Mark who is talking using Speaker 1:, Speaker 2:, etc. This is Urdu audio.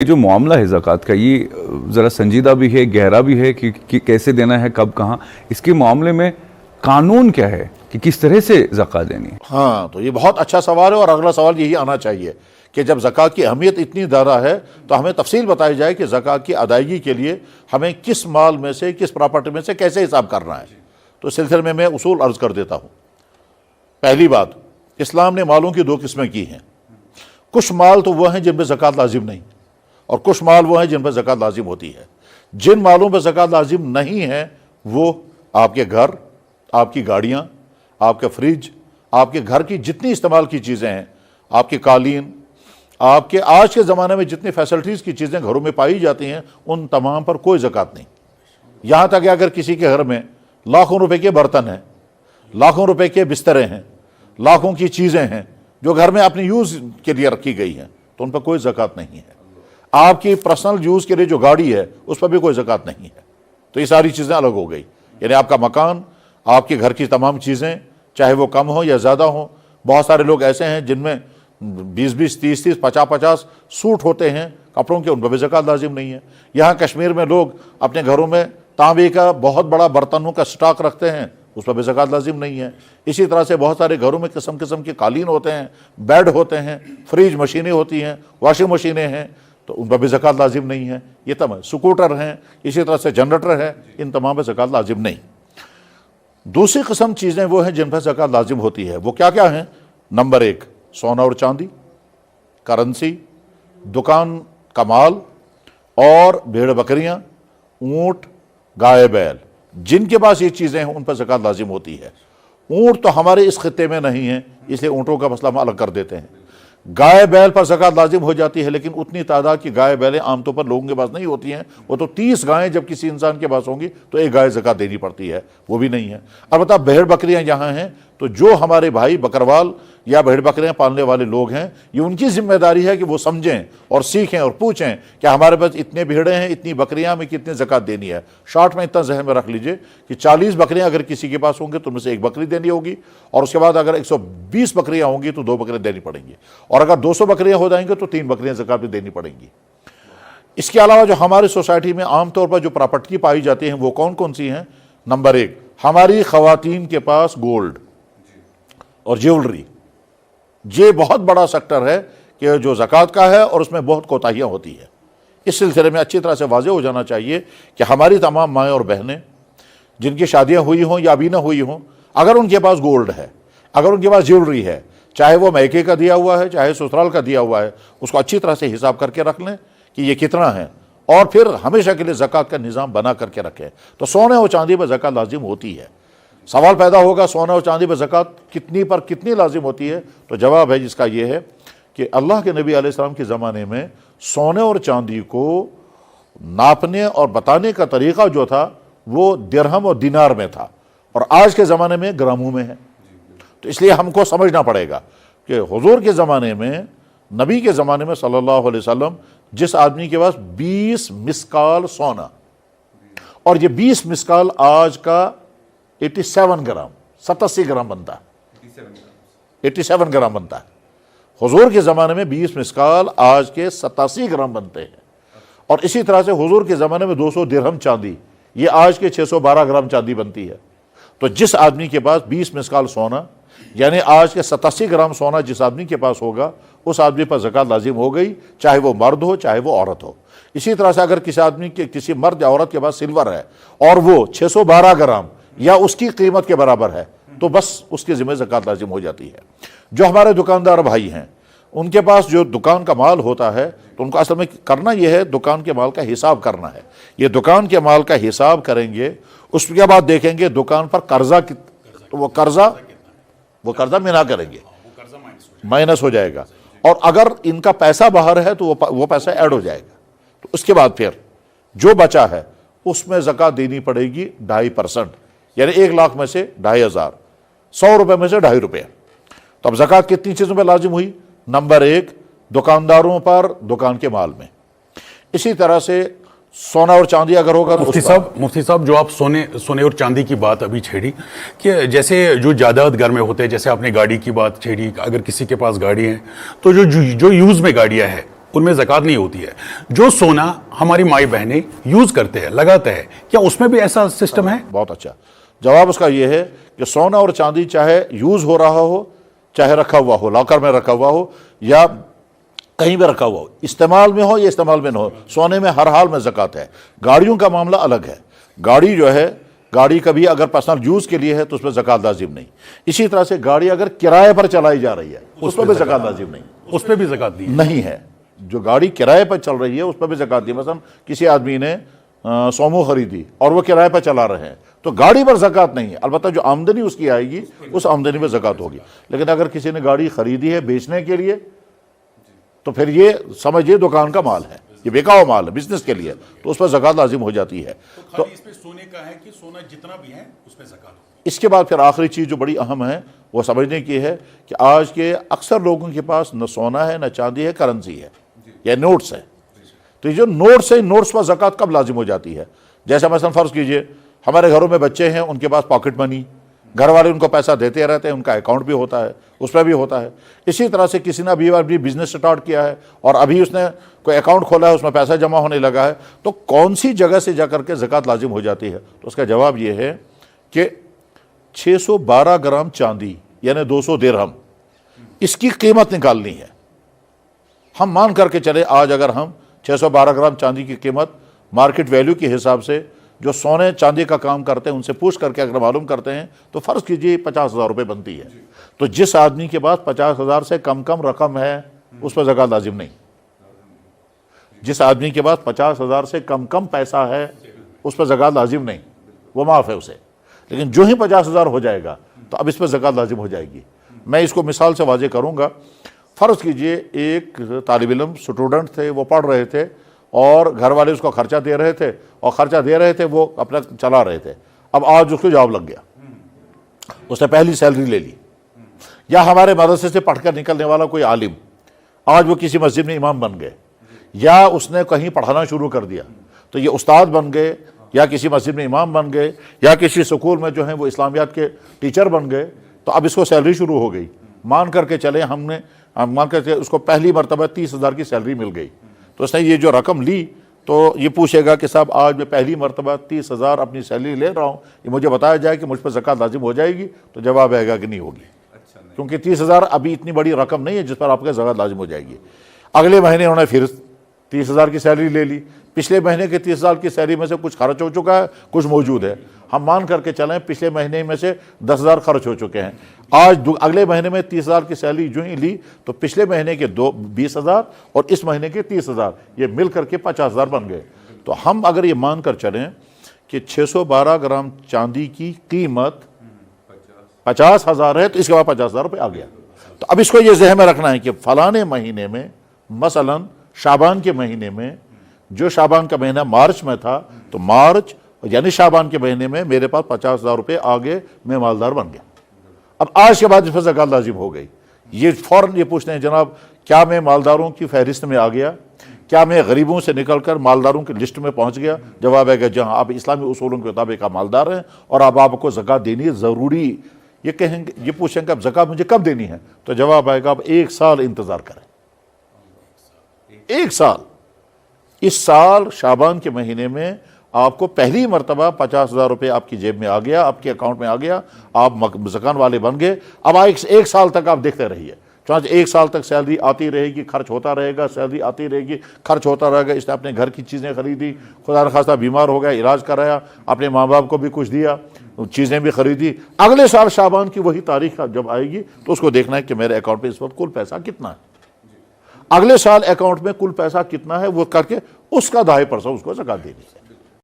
Speaker 1: یہ جو معاملہ ہے زکوٰۃ کا، یہ ذرا سنجیدہ بھی ہے، گہرا بھی ہے کہ کیسے دینا ہے، کب کہاں، اس کے معاملے میں قانون کیا ہے کہ کس طرح سے زکوٰۃ دینی ہے؟
Speaker 2: ہاں، تو یہ بہت اچھا سوال ہے، اور اگلا سوال یہی آنا چاہیے کہ جب زکوٰۃ کی اہمیت اتنی زیادہ ہے تو ہمیں تفصیل بتائی جائے کہ زکوٰۃ کی ادائیگی کے لیے ہمیں کس مال میں سے، کس پراپرٹی میں سے کیسے حساب کرنا ہے۔ تو اس سلسلے میں اصول عرض کر دیتا ہوں۔ پہلی بات، اسلام نے مالوں کی دو قسمیں کی ہیں۔ کچھ مال تو وہ ہیں جن پہ زکوٰۃ لازم نہیں، اور کچھ مال وہ ہیں جن پہ زکوٰۃ لازم ہوتی ہے۔ جن مالوں پہ زکوٰۃ لازم نہیں ہے وہ آپ کے گھر، آپ کی گاڑیاں، آپ کے فریج، آپ کے گھر کی جتنی استعمال کی چیزیں ہیں، آپ کی قالین، آپ کے آج کے زمانے میں جتنی فیسلٹیز کی چیزیں گھروں میں پائی جاتی ہیں، ان تمام پر کوئی زکوٰۃ نہیں۔ یہاں تک کہ اگر کسی کے گھر میں لاکھوں روپے کے برتن ہیں، لاکھوں روپے کے بسترے ہیں، لاکھوں کی چیزیں ہیں جو گھر میں اپنی یوز کے لیے رکھی گئی ہیں، تو ان پر کوئی زکوٰۃ نہیں ہے۔ آپ کی پرسنل یوز کے لیے جو گاڑی ہے اس پر بھی کوئی زکوٰۃ نہیں ہے۔ تو یہ ساری چیزیں الگ ہو گئی، یعنی آپ کا مکان، آپ کے گھر کی تمام چیزیں، چاہے وہ کم ہوں یا زیادہ ہوں۔ بہت سارے لوگ ایسے ہیں جن میں 20-20، 30-30، 50-50 سوٹ ہوتے ہیں کپڑوں کے، ان پر بھی زکوٰۃ لازم نہیں ہے۔ یہاں کشمیر میں لوگ اپنے گھروں میں تانبے کا بہت بڑا برتنوں کا سٹاک رکھتے ہیں، اس پر بھی زکوٰۃ لازم نہیں ہے۔ اسی طرح سے بہت سارے گھروں میں قسم قسم کے قالین ہوتے ہیں، بیڈ ہوتے ہیں، فریج مشینیں ہوتی ہیں، واشنگ مشینیں ہیں، تو ان پر بھی زکوٰۃ لازم نہیں ہے۔ یہ تمام سکوٹر ہیں، اسی طرح سے جنریٹر ہے، ان تمام پہ زکوٰۃ لازم نہیں۔ دوسری قسم چیزیں وہ ہیں جن پر زکوٰۃ لازم ہوتی ہے۔ وہ کیا کیا ہیں؟ نمبر 1، سونا اور چاندی، کرنسی، دکان کا مال، اور بھیڑ بکریاں، اونٹ، گائے بیل، جن کے پاس یہ چیزیں ہیں ان پر زکوٰۃ لازم ہوتی ہے۔ اونٹ تو ہمارے اس خطے میں نہیں ہیں، اس لیے اونٹوں کا مسئلہ ہم الگ کر دیتے ہیں۔ گائے بیل پر زکوٰۃ لازم ہو جاتی ہے، لیکن اتنی تعداد کی گائے بیلیں عام طور پر لوگوں کے پاس نہیں ہوتی ہیں۔ وہ تو 30 گائیں جب کسی انسان کے پاس ہوں گی تو 1 گائے زکوٰۃ دینی پڑتی ہے، وہ بھی نہیں ہے۔ البتہ بھیڑ بکریاں یہاں ہیں، تو جو ہمارے بھائی بکروال یا بھیڑ بکریاں پالنے والے لوگ ہیں، یہ ان کی ذمہ داری ہے کہ وہ سمجھیں اور سیکھیں اور پوچھیں کہ ہمارے پاس اتنے بھیڑیں ہیں، اتنی بکریاں، ہمیں کتنی زکوٰۃ دینی ہے۔ شارٹ میں اتنا ذہن میں رکھ لیجئے کہ 40 بکریاں اگر کسی کے پاس ہوں گے تو ان میں سے 1 بکری دینی ہوگی، اور اس کے بعد اگر 120 بکریاں ہوں گی تو 2 بکریاں دینی پڑیں گی، اور اگر 200 بکریاں ہو جائیں گے تو 3 بکریاں زکوٰۃ بھی دینی پڑیں گی۔ اس کے علاوہ جو ہماری سوسائٹی میں عام طور پر جو پراپرٹی پائی جاتی ہیں وہ کون کون سی ہیں؟ نمبر 1، ہماری خواتین کے پاس گولڈ اور جیولری۔ یہ بہت بڑا سیکٹر ہے کہ جو زکوٰۃ کا ہے، اور اس میں بہت کوتاہیاں ہوتی ہیں۔ اس سلسلے میں اچھی طرح سے واضح ہو جانا چاہیے کہ ہماری تمام مائیں اور بہنیں جن کی شادیاں ہوئی ہوں یا ابھی نہ ہوئی ہوں، اگر ان کے پاس گولڈ ہے، اگر ان کے پاس جیولری ہے، چاہے وہ میکے کا دیا ہوا ہے، چاہے سسرال کا دیا ہوا ہے، اس کو اچھی طرح سے حساب کر کے رکھ لیں کہ یہ کتنا ہے، اور پھر ہمیشہ کے لیے زکوٰۃ کا نظام بنا کر کے رکھیں۔ تو سونے اور چاندی پر زکوٰۃ لازم ہوتی ہے۔ سوال پیدا ہوگا سونا اور چاندی پر زکوٰۃ کتنی پر کتنی لازم ہوتی ہے؟ تو جواب ہے جس کا یہ ہے کہ اللہ کے نبی علیہ السلام کے زمانے میں سونے اور چاندی کو ناپنے اور بتانے کا طریقہ جو تھا وہ درہم اور دینار میں تھا، اور آج کے زمانے میں گراموں میں ہے۔ تو اس لیے ہم کو سمجھنا پڑے گا کہ حضور کے زمانے میں، نبی کے زمانے میں صلی اللہ علیہ وسلم، جس آدمی کے پاس 20 مسکال سونا، اور یہ 20 مسکال آج کا 87 گرام، 87 گرام بنتا ہے، 87 گرام بنتا ہے۔ حضور کے زمانے میں 20 مسکال آج کے 87 گرام بنتے ہیں، اور اسی طرح سے حضور کے زمانے میں 200 درہم چاندی، یہ آج کے 612 گرام چاندی بنتی ہے۔ تو جس آدمی کے پاس 20 مسکال سونا، یعنی آج کے 87 گرام سونا جس آدمی کے پاس ہوگا، اس آدمی پر زکوٰۃ لازم ہو گئی، چاہے وہ مرد ہو چاہے وہ عورت ہو۔ اسی طرح سے اگر کسی آدمی کے، کسی مرد یا عورت کے پاس سلور ہے اور وہ 612 گرام یا اس کی قیمت کے برابر ہے، تو بس اس کے ذمہ زکوٰۃ لازم ہو جاتی ہے۔ جو ہمارے دکاندار بھائی ہیں، ان کے پاس جو دکان کا مال ہوتا ہے، تو ان کو اصل میں کرنا یہ ہے، دکان کے مال کا حساب کرنا ہے۔ یہ دکان کے مال کا حساب کریں گے، اس کے بعد دیکھیں گے دکان پر قرضہ وہ قرضہ منا کریں گے، مائنس ہو جائے گا، اور اگر ان کا پیسہ باہر ہے تو وہ پیسہ ایڈ ہو جائے گا۔ تو اس کے بعد پھر جو بچا ہے اس میں زکوٰۃ دینی پڑے گی 2.5%، یعنی 1 لاکھ میں سے 2,500، 100 روپے میں سے 2.5 روپے۔ تو اب زکوٰۃ کتنی چیزوں پہ لازم ہوئی؟ نمبر 1، دکانداروں پر، دکان کے مال میں۔ اسی طرح سے سونا اور چاندی اگر ہوگا تو
Speaker 3: مفتی صاحب جو آپ سونے اور چاندی کی بات ابھی چھیڑی، کہ جیسے جو جائیداد گھر میں ہوتے ہیں، جیسے آپ نے گاڑی کی بات چھیڑی، اگر کسی کے پاس گاڑی ہے تو جو یوز میں گاڑیاں ہیں ان میں زکوٰۃ نہیں ہوتی ہے. جو سونا ہماری مائی بہنیں یوز کرتے ہیں, لگاتے ہیں, کیا اس میں بھی ایسا سسٹم ہے؟
Speaker 2: بہت اچھا جواب اس کا یہ ہے کہ سونا اور چاندی چاہے یوز ہو رہا ہو, چاہے رکھا ہوا ہو, لاکر میں رکھا ہوا ہو یا کہیں بھی رکھا ہوا ہو, استعمال میں ہو یا استعمال میں نہ ہو, سونے میں ہر حال میں زکوٰۃ ہے. گاڑیوں کا معاملہ الگ ہے. گاڑی جو ہے, گاڑی کبھی اگر پرسنل یوز کے لیے ہے تو اس پہ زکوٰۃ لازم نہیں. اسی طرح سے گاڑی اگر کرائے پر چلائی جا رہی ہے اس پہ بھی زکوٰۃ لازم نہیں.
Speaker 3: اس پہ بھی زکوٰۃ
Speaker 2: نہیں ہے. جو گاڑی کرائے پر چل رہی ہے اس پہ بھی زکوٰۃ دی. مثلا کسی آدمی نے سومو خریدی اور وہ کرائے پر چلا رہے ہیں تو گاڑی پر زکوٰۃ نہیں ہے. البتہ جو آمدنی اس کی آئے گی اس آمدنی میں زکوٰۃ ہوگی. لیکن اگر کسی نے گاڑی خریدی ہے بیچنے کے لیے تو پھر یہ سمجھیے دکان کا مال ہے, یہ بیکا ہوا مال ہے بزنس کے لیے, تو اس پر زکوٰۃ لازم ہو جاتی ہے. تو
Speaker 3: اس پہ سونے کا ہے کہ سونا جتنا بھی ہے اس پہ زکوٰۃ.
Speaker 2: اس کے بعد پھر آخری چیز جو بڑی اہم ہے وہ سمجھنے کی ہے کہ آج کے اکثر لوگوں کے پاس نہ سونا ہے نہ چاندی ہے, کرنسی ہے یا نوٹس ہے. تو یہ جو نوٹس ہیں, نوٹس پر زکوٰۃ کب لازم ہو جاتی ہے؟ جیسے مثلا فرض کیجئے ہمارے گھروں میں بچے ہیں, ان کے پاس پاکٹ منی, گھر والے ان کو پیسہ دیتے رہتے ہیں, ان کا اکاؤنٹ بھی ہوتا ہے, اس پہ بھی ہوتا ہے. اسی طرح سے کسی نے ابھی بزنس سٹارٹ کیا ہے اور ابھی اس نے کوئی اکاؤنٹ کھولا ہے, اس میں پیسہ جمع ہونے لگا ہے, تو کون سی جگہ سے جا کر کے زکوٰۃ لازم ہو جاتی ہے؟ تو اس کا جواب یہ ہے کہ 612 گرام چاندی یعنی 200 درہم, اس کی قیمت نکالنی ہے. ہم مان کر کے چلے آج اگر ہم 612 گرام چاندی کی قیمت مارکیٹ ویلیو کے حساب سے جو سونے چاندی کا کام کرتے ہیں ان سے پوچھ کر کے اگر معلوم کرتے ہیں تو فرض کیجئے 50,000 روپے بنتی ہے. تو جس آدمی کے پاس 50,000 سے کم رقم ہے اس پر زکوٰۃ لازم نہیں. جس آدمی کے پاس 50,000 سے کم پیسہ ہے اس پر زکوٰۃ لازم نہیں, وہ معاف ہے اسے. لیکن جو ہی 50,000 ہو جائے گا تو اب اس پر زکوٰۃ لازم ہو جائے گی. میں اس کو مثال سے واضح کروں گا. فرض کیجئے ایک طالب علم اسٹوڈنٹ تھے, وہ پڑھ رہے تھے اور گھر والے اس کو خرچہ دے رہے تھے, اور خرچہ دے رہے تھے وہ اپنا چلا رہے تھے. اب آج اس کو جاب لگ گیا, اس نے پہلی سیلری لے لی. یا ہمارے مدرسے سے پڑھ کر نکلنے والا کوئی عالم, آج وہ کسی مسجد میں امام بن گئے, یا اس نے کہیں پڑھانا شروع کر دیا تو یہ استاد بن گئے, یا کسی مسجد میں امام بن گئے, یا کسی سکول میں جو ہیں وہ اسلامیات کے ٹیچر بن گئے. تو اب اس کو سیلری شروع ہو گئی. مان کر کے چلے مان کر کے اس کو پہلی مرتبہ 30,000 کی سیلری مل گئی. تو اس نے یہ جو رقم لی تو یہ پوچھے گا کہ صاحب آج میں پہلی مرتبہ 30,000 اپنی سیلری لے رہا ہوں, یہ مجھے بتایا جائے کہ مجھ پر زکوٰۃ لازم ہو جائے گی؟ تو جواب آئے گا کہ نہیں ہوگی, کیونکہ 30,000 ابھی اتنی بڑی رقم نہیں ہے جس پر آپ کا زکوٰۃ لازم ہو جائے گی. اگلے مہینے انہوں نے پھر 30,000 کی سیلری لے لی. پچھلے مہینے کے 30,000 کی سیلری میں سے کچھ خرچ ہو چکا ہے, کچھ موجود ہے. ہم مان کر کے چلیں پچھلے مہینے میں سے 10,000 خرچ ہو چکے ہیں. آج اگلے مہینے میں 30,000 کی سیلری جو ہی لی تو پچھلے مہینے کے 20,000 اور اس مہینے کے 30,000 یہ مل کر کے 50,000 بن گئے. تو ہم اگر یہ مان کر چلیں کہ 612 گرام چاندی کی قیمت 50,000 ہے تو اس کے بعد 50,000 روپے آ گیا. تو اب اس کو یہ ذہن میں رکھنا ہے کہ فلانے مہینے میں, مثلا شعبان کے مہینے میں, جو شعبان کا مہینہ مارچ میں تھا تو مارچ یعنی شعبان کے مہینے میں میرے پاس 50,000 روپے آگے, میں مالدار بن گیا. اب آج کے بعد اس پر زکوٰۃ لازم ہو گئی. یہ فوراً یہ پوچھتے ہیں جناب کیا میں مالداروں کی فہرست میں آ گیا, کیا میں غریبوں سے نکل کر مالداروں کی لسٹ میں پہنچ گیا؟ جواب ہے کہ جہاں آپ اسلامی اصولوں کے مطابق آپ مالدار ہیں اور اب آپ کو زکوٰۃ دینی ضروری. یہ کہیں گے, یہ پوچھیں کہ اب زکوٰۃ مجھے کب دینی ہے؟ تو جواب آئے گا اب 1 سال انتظار کریں. 1 سال. اس سال شعبان کے مہینے میں آپ کو پہلی مرتبہ 50,000 روپے آپ کی جیب میں آ گیا, آپ کے اکاؤنٹ میں آ گیا, آپ زکوٰۃ والے بن گئے. اب 1 سال تک آپ دیکھتے رہیے, چنانچہ 1 سال تک سیلری آتی رہے گی, خرچ ہوتا رہے گا, سیلری آتی رہے گی, خرچ ہوتا رہے گا. اس نے اپنے گھر کی چیزیں خریدی, خدا نخواستہ بیمار ہو گیا, علاج کرایا, اپنے ماں باپ کو بھی کچھ دیا, چیزیں بھی خریدی. اگلے سال شعبان کی وہی تاریخ جب آئے گی تو اس کو دیکھنا ہے کہ میرے اکاؤنٹ میں اس وقت کل پیسہ کتنا ہے. اگلے سال اکاؤنٹ میں کل پیسہ کتنا ہے وہ کر کے اس کا 2.5% اس کو زکوٰۃ دینی ہے.